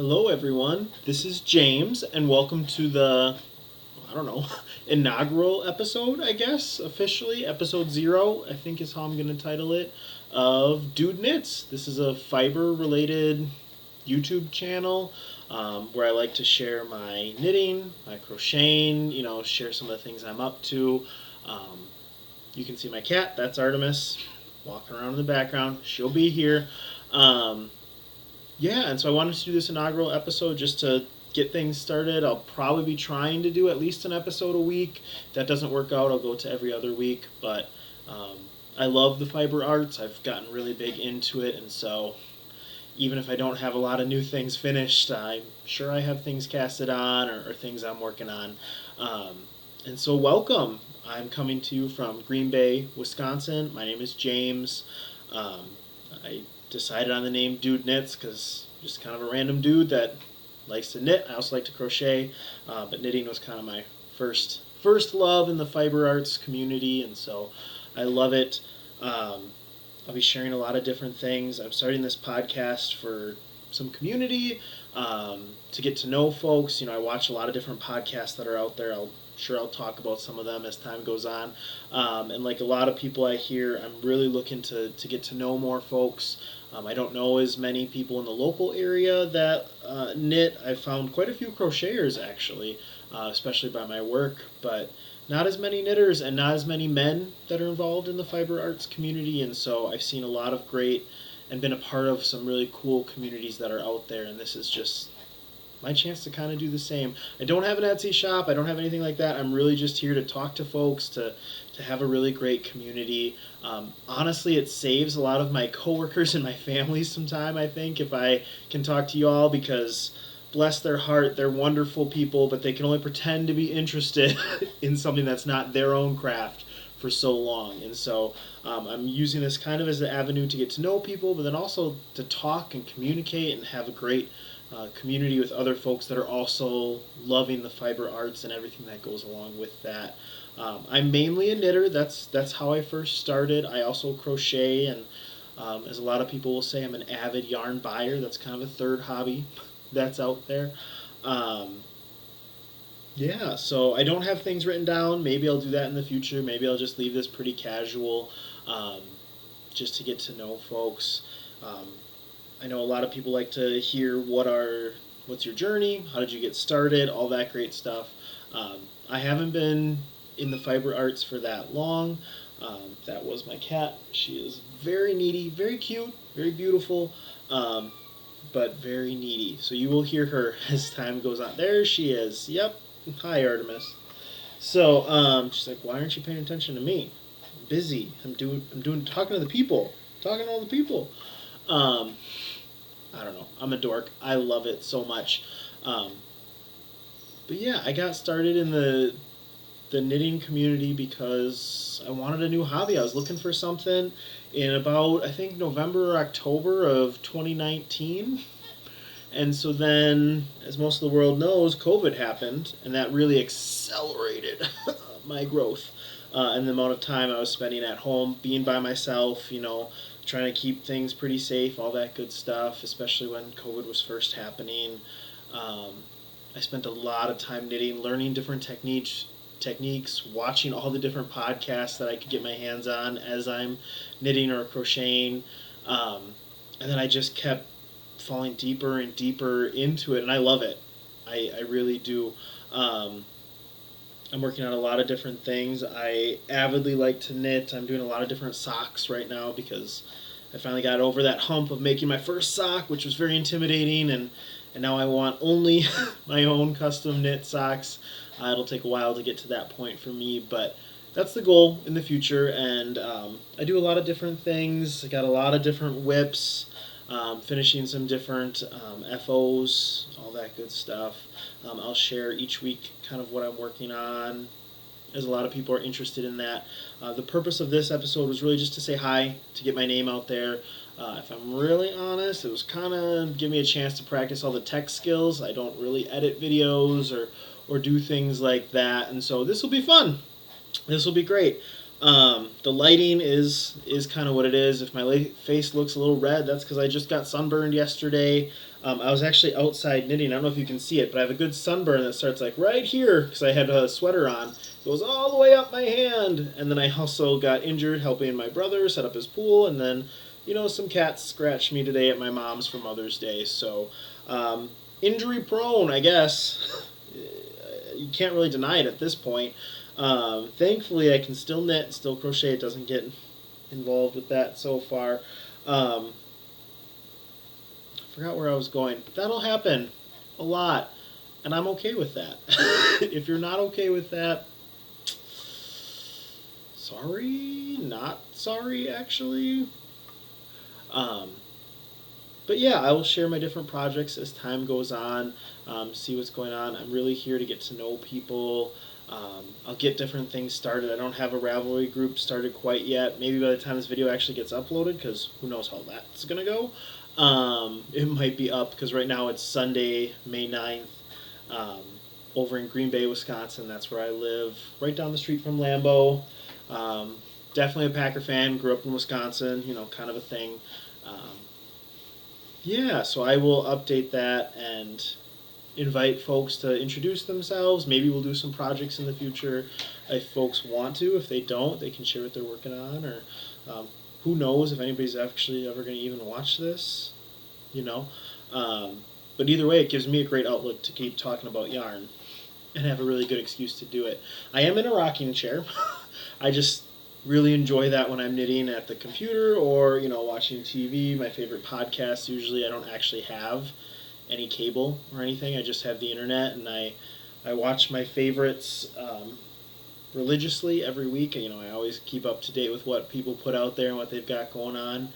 Hello, everyone. This is James, and welcome to the, inaugural episode, I guess, officially. Episode 0, I think is how I'm going to title it, of DudeKnits. This is a fiber related YouTube channel where I like to share my knitting, my crocheting, share some of the things I'm up to. You can see my cat, that's Artemis, walking around in the background. She'll be here. And so I wanted to do this inaugural episode just to get things started. I'll probably be trying to do at least an episode a week. If that doesn't work out, I'll go to every other week. But I love the fiber arts. I've gotten really big into it, and so even if I don't have a lot of new things finished, I'm sure I have things casted on or things I'm working on. And so welcome. I'm coming to you from Green Bay, Wisconsin. My name is James. I decided on the name DudeKnits because just kind of a random dude that likes to knit. I also like to crochet, but knitting was kind of my first love in the fiber arts community, and so I love it. I'll be sharing a lot of different things. I'm starting this podcast for some community, to get to know folks. I watch a lot of different podcasts that are out there. I'll talk about some of them as time goes on. And like a lot of people I hear, I'm really looking to get to know more folks. I don't know as many people in the local area that knit. I've found quite a few crocheters actually, especially by my work, but not as many knitters and not as many men that are involved in the fiber arts community. And so I've seen a lot of great and been a part of some really cool communities that are out there, and this is just my chance to kind of do the same. I don't have an Etsy shop. I don't have anything like that. I'm really just here to talk to folks, to have a really great community. Honestly, it saves a lot of my coworkers and my family some time, I think, if I can talk to you all, because bless their heart, they're wonderful people, but they can only pretend to be interested in something that's not their own craft for so long. And so I'm using this kind of as an avenue to get to know people, but then also to talk and communicate and have a great community with other folks that are also loving the fiber arts and everything that goes along with that. I'm mainly a knitter. That's how I first started. I also crochet, and as a lot of people will say, I'm an avid yarn buyer. That's kind of a third hobby that's out there. So I don't have things written down. Maybe I'll do that in the future. Maybe I'll just leave this pretty casual, just to get to know folks. I know a lot of people like to hear what's your journey, how did you get started, all that great stuff. I haven't been in the fiber arts for that long. That was my cat. She is very needy, very cute, very beautiful, but very needy. So you will hear her as time goes on. There she is. Yep. Hi, Artemis. So she's like, why aren't you paying attention to me? I'm busy. I'm talking to the people, talking to all the people. I don't know. I'm a dork. I love it so much. But yeah, I got started in the knitting community because I wanted a new hobby. I was looking for something in about, I think, November or October of 2019. And so then, as most of the world knows, COVID happened, and that really accelerated my growth and the amount of time I was spending at home, being by myself, trying to keep things pretty safe, all that good stuff, especially when COVID was first happening. I spent a lot of time knitting, learning different techniques, watching all the different podcasts that I could get my hands on as I'm knitting or crocheting. And then I just kept falling deeper and deeper into it, and I love it. I really do. I'm working on a lot of different things. I avidly like to knit. I'm doing a lot of different socks right now because I finally got over that hump of making my first sock, which was very intimidating, and now I want only my own custom knit socks. It'll take a while to get to that point for me, but that's the goal in the future. And I do a lot of different things. I got a lot of different whips, finishing some different FOs, all that good stuff. I'll share each week kind of what I'm working on, as a lot of people are interested in that. The purpose of this episode was really just to say hi, to get my name out there. If I'm really honest, it was kind of give me a chance to practice all the tech skills. I don't really edit videos or do things like that, and so this will be fun. This will be great. The lighting is kind of what it is. If my face looks a little red, that's because I just got sunburned yesterday. I was actually outside knitting. I don't know if you can see it, but I have a good sunburn that starts like right here because I had a sweater on. It goes all the way up my hand. And then I also got injured helping my brother set up his pool. And then, you know, some cats scratched me today at my mom's for Mother's Day. So, injury prone, I guess. You can't really deny it at this point. Thankfully, I can still knit, still crochet. It doesn't get involved with that so far. Forgot where I was going. That'll happen a lot, and I'm okay with that. If you're not okay with that, sorry, not sorry, actually. But yeah, I will share my different projects as time goes on, see what's going on. I'm really here to get to know people. I'll get different things started. I don't have a Ravelry group started quite yet. Maybe by the time this video actually gets uploaded, because who knows how that's going to go. It might be up, because right now it's Sunday, May 9th, over in Green Bay, Wisconsin. That's where I live, right down the street from Lambeau. Definitely a Packer fan, grew up in Wisconsin, you know, kind of a thing. Yeah, so I will update that and invite folks to introduce themselves. Maybe we'll do some projects in the future if folks want to. If they don't, they can share what they're working on, or who knows if anybody's actually ever going to even watch this, you know. But either way, it gives me a great outlet to keep talking about yarn and have a really good excuse to do it. I am in a rocking chair. I just really enjoy that when I'm knitting at the computer or, you know, watching TV. My favorite podcasts, usually I don't actually have any cable or anything. I just have the internet, and I watch my favorites religiously every week. You know, I always keep up to date with what people put out there and what they've got going on.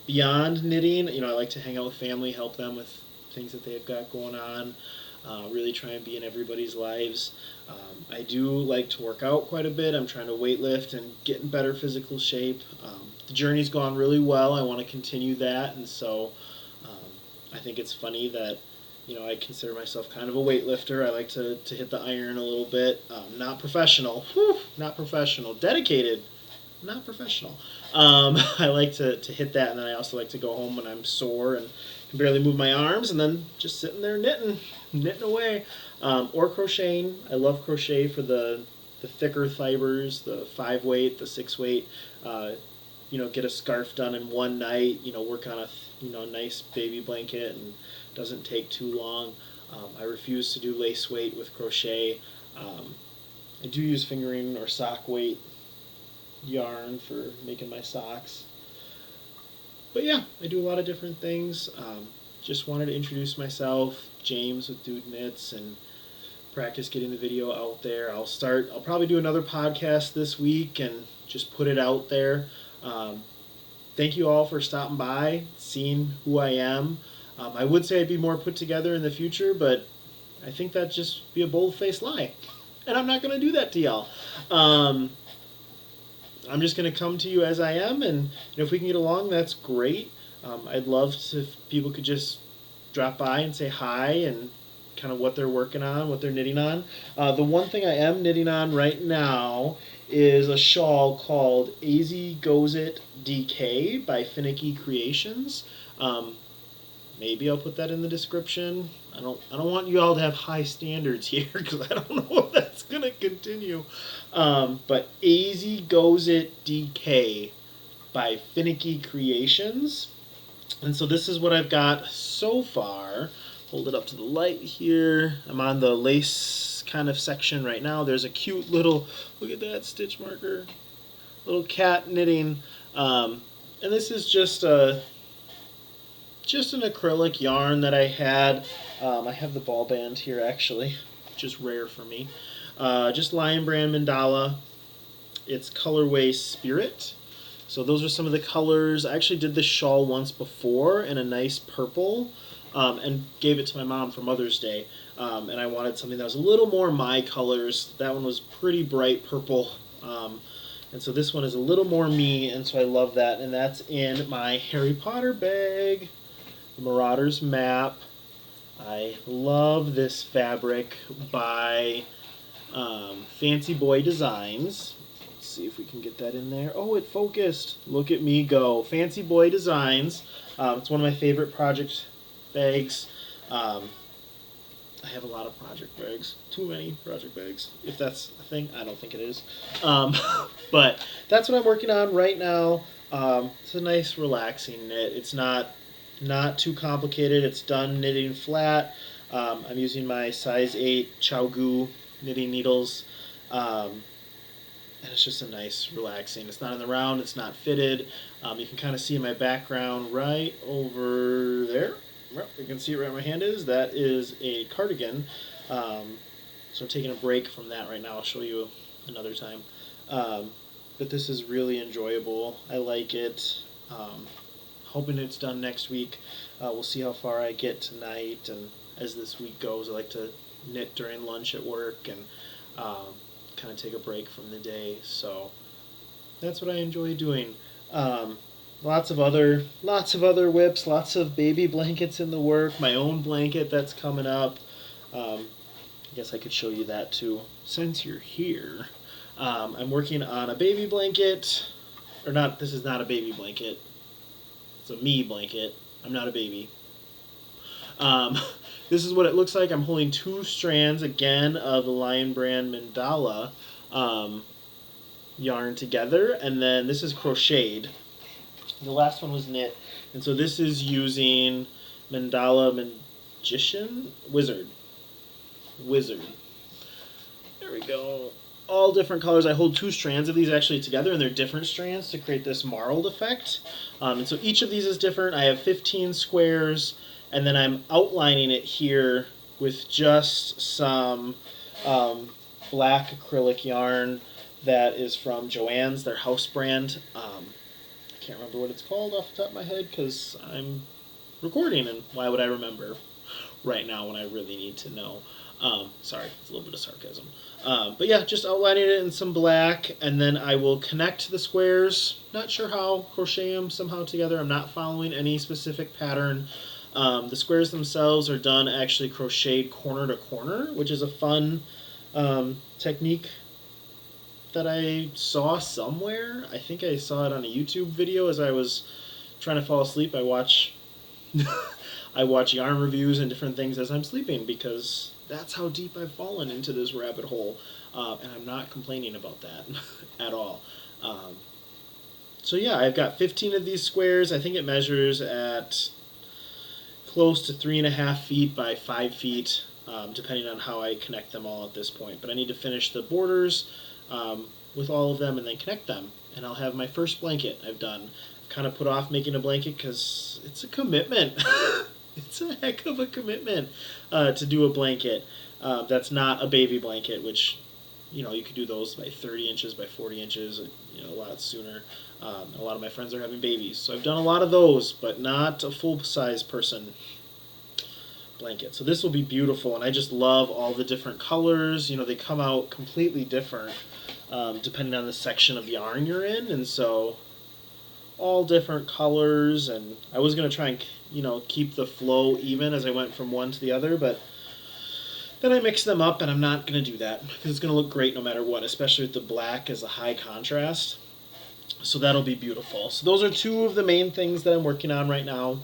Beyond knitting, you know, I like to hang out with family, help them with things that they've got going on. Really try and be in everybody's lives. I do like to work out quite a bit. I'm trying to weightlift and get in better physical shape. The journey's gone really well. I want to continue that, and so I think it's funny that, you know, I consider myself kind of a weightlifter. I like to hit the iron a little bit. Not professional. Whew, not professional. Dedicated. Not professional. I like to hit that, and then I also like to go home when I'm sore and can barely move my arms, and then just sitting there knitting away. Or crocheting. I love crochet for the thicker fibers, the 5-weight, the 6-weight. You know, get a scarf done in one night. You know, work on a nice baby blanket, and doesn't take too long. I refuse to do lace weight with crochet. I do use fingering or sock weight yarn for making my socks. But yeah, I do a lot of different things. Just wanted to introduce myself, James with DudeKnits, and practice getting the video out there. I'll probably do another podcast this week and just put it out there. Thank you all for stopping by, seeing who I am. I would say I'd be more put together in the future, but I think that'd just be a bold-faced lie. And I'm not going to do that to y'all. I'm just going to come to you as I am, and if we can get along, that's great. I'd love if people could just drop by and say hi and kind of what they're working on, what they're knitting on. The one thing I am knitting on right now is a shawl called AZ Goes It DK by Finicky Creations. Maybe I'll put that in the description. I don't want you all to have high standards here, because I don't know if that's going to continue. But AZ Goes It DK by Finicky Creations. And so this is what I've got so far. Hold it up to the light here. I'm on the lace kind of section right now. There's a cute little, look at that stitch marker, little cat knitting. And this is just an acrylic yarn that I had. I have the ball band here actually, which is rare for me. Just Lion Brand Mandala. It's colorway Spirit. So those are some of the colors. I actually did this shawl once before in a nice purple, and gave it to my mom for Mother's Day. And I wanted something that was a little more my colors. That one was pretty bright purple. And so this one is a little more me, and so I love that. And that's in my Harry Potter bag. The Marauder's Map. I love this fabric by Fancy Boy Designs. Let's see if we can get that in there. Oh, it focused. Look at me go. Fancy Boy Designs. It's one of my favorite projects bags. I have a lot of project bags. Too many project bags. If that's a thing, I don't think it is. But that's what I'm working on right now. It's a nice, relaxing knit. It's not too complicated. It's done knitting flat. I'm using my size 8 Chowgu knitting needles. And it's just a nice, relaxing. It's not in the round. It's not fitted. You can kind of see in my background right over there. Well, you can see it right where my hand is. That is a cardigan. So I'm taking a break from that right now. I'll show you another time. But this is really enjoyable. I like it. Hoping it's done next week. We'll see how far I get tonight. And as this week goes, I like to knit during lunch at work and kind of take a break from the day. So that's what I enjoy doing. Lots of other whips, lots of baby blankets in the work. My own blanket that's coming up. I guess I could show you that too since you're here. I'm working on a baby blanket, or not. This is not a baby blanket. It's a me blanket. I'm not a baby. This is what it looks like. I'm holding 2 strands again of the Lion Brand Mandala yarn together, and then this is crocheted. The last one was knit, and so this is using Mandala Magician Wizard. There we go. All different colors. I hold 2 strands of these actually together, and they're different strands to create this marled effect. And so each of these is different. I have 15 squares, and then I'm outlining it here with just some black acrylic yarn that is from Joann's, their house brand. I can't remember what it's called off the top of my head because I'm recording, and why would I remember right now when I really need to know? Sorry, it's a little bit of sarcasm. But yeah, just outlining it in some black, and then I will connect the squares. Not sure how, crochet them somehow together. I'm not following any specific pattern. The squares themselves are done actually crocheted corner to corner, which is a fun technique that I saw somewhere. I think I saw it on a YouTube video as I was trying to fall asleep. I watch yarn reviews and different things as I'm sleeping because that's how deep I've fallen into this rabbit hole, and I'm not complaining about that at all. So yeah, I've got 15 of these squares. I think it measures at close to 3.5 feet by 5 feet, depending on how I connect them all at this point. But I need to finish the borders with all of them and then connect them, and I'll have my first blanket I've done. I've kind of put off making a blanket because it's a commitment. It's a heck of a commitment to do a blanket that's not a baby blanket, which, you know, you could do those by 30 inches by 40 inches, you know, a lot sooner. A lot of my friends are having babies, so I've done a lot of those, but not a full-size person blanket. So this will be beautiful, and I just love all the different colors. You know, they come out completely different depending on the section of yarn you're in, and so all different colors. And I was going to try and, you know, keep the flow even as I went from one to the other, but then I mixed them up, and I'm not going to do that because it's going to look great no matter what, especially with the black as a high contrast. So that'll be beautiful. So those are 2 of the main things that I'm working on right now.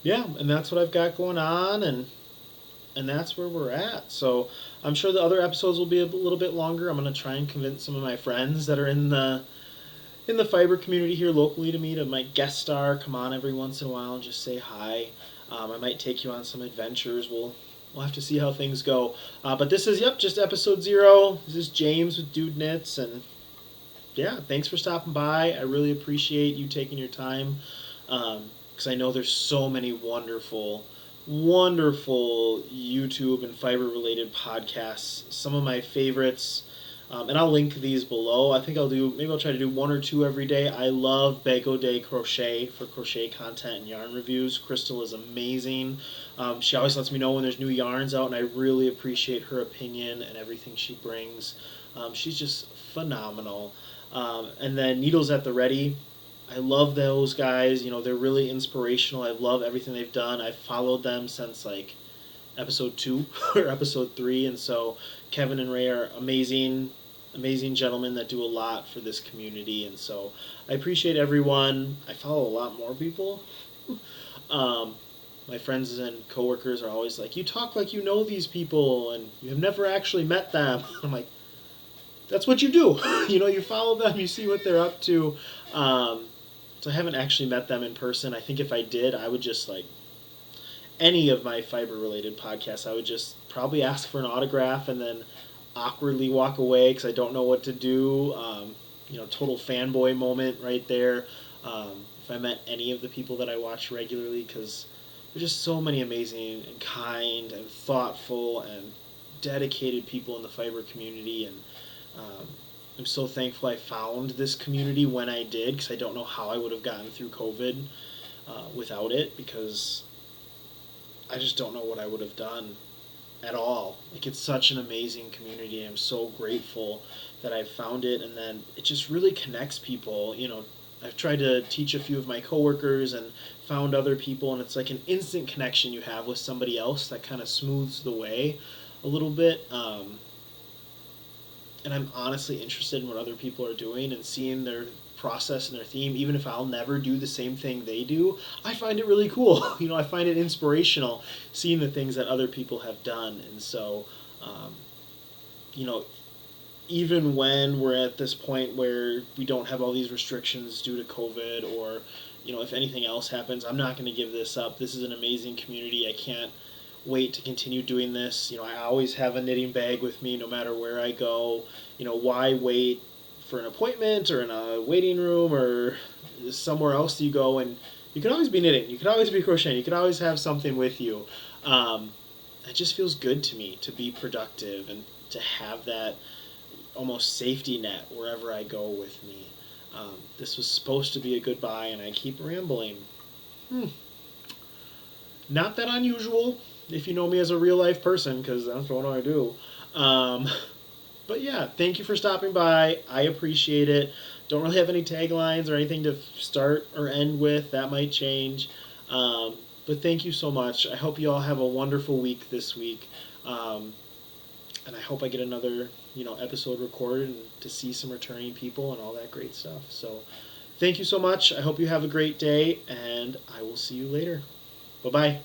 Yeah, and that's what I've got going on, and that's where we're at. So I'm sure the other episodes will be a little bit longer. I'm going to try and convince some of my friends that are in the fiber community here locally to me to might guest star, come on every once in a while and just say hi. I might take you on some adventures. We'll have to see how things go. But this is, just episode 0. This is James with DudeKnits, and yeah, thanks for stopping by. I really appreciate you taking your time, because I know there's so many wonderful YouTube and fiber-related podcasts. Some of my favorites, and I'll link these below. I think maybe I'll try to do 1 or 2 every day. I love Bago Day Crochet for crochet content and yarn reviews. Crystal is amazing. She always lets me know when there's new yarns out, and I really appreciate her opinion and everything she brings. She's just phenomenal. And then Needles at the Ready. I love those guys. You know, they're really inspirational. I love everything they've done. I've followed them since like episode 2 or episode 3, and so Kevin and Ray are amazing gentlemen that do a lot for this community, and so I appreciate everyone. I follow a lot more people. Um, my friends and coworkers are always like, "You talk like you know these people, and you have never actually met them." I'm like, "That's what you do. You follow them, you see what they're up to." Um, so I haven't actually met them in person. I think if I did, I would just like any of my fiber related podcasts, I would just probably ask for an autograph and then awkwardly walk away because I don't know what to do. Total fanboy moment right there. If I met any of the people that I watch regularly, because there's just so many amazing and kind and thoughtful and dedicated people in the fiber community, and um, I'm so thankful I found this community when I did, because I don't know how I would have gotten through COVID without it, because I just don't know what I would have done at all. Like, it's such an amazing community. I'm so grateful that I found it, and then it just really connects people. I've tried to teach a few of my coworkers and found other people, and it's like an instant connection you have with somebody else that kind of smooths the way a little bit. And I'm honestly interested in what other people are doing and seeing their process and their theme. Even if I'll never do the same thing they do, I find it really cool. I find it inspirational seeing the things that other people have done. And so, um, you know, even when we're at this point where we don't have all these restrictions due to COVID, or if anything else happens, I'm not going to give this up. This is an amazing community. I can't wait to continue doing this. I always have a knitting bag with me no matter where I go. Why wait for an appointment or in a waiting room or somewhere else you go, and you can always be knitting, you can always be crocheting, you can always have something with you. It just feels good to me to be productive and to have that almost safety net wherever I go with me. This was supposed to be a goodbye, and I keep rambling. Not that unusual if you know me as a real life person, because that's what I do. But yeah, thank you for stopping by. I appreciate it. Don't really have any taglines or anything to start or end with. That might change. But thank you so much. I hope you all have a wonderful week this week. And I hope I get another episode recorded and to see some returning people and all that great stuff. So thank you so much. I hope you have a great day, and I will see you later. Bye-bye.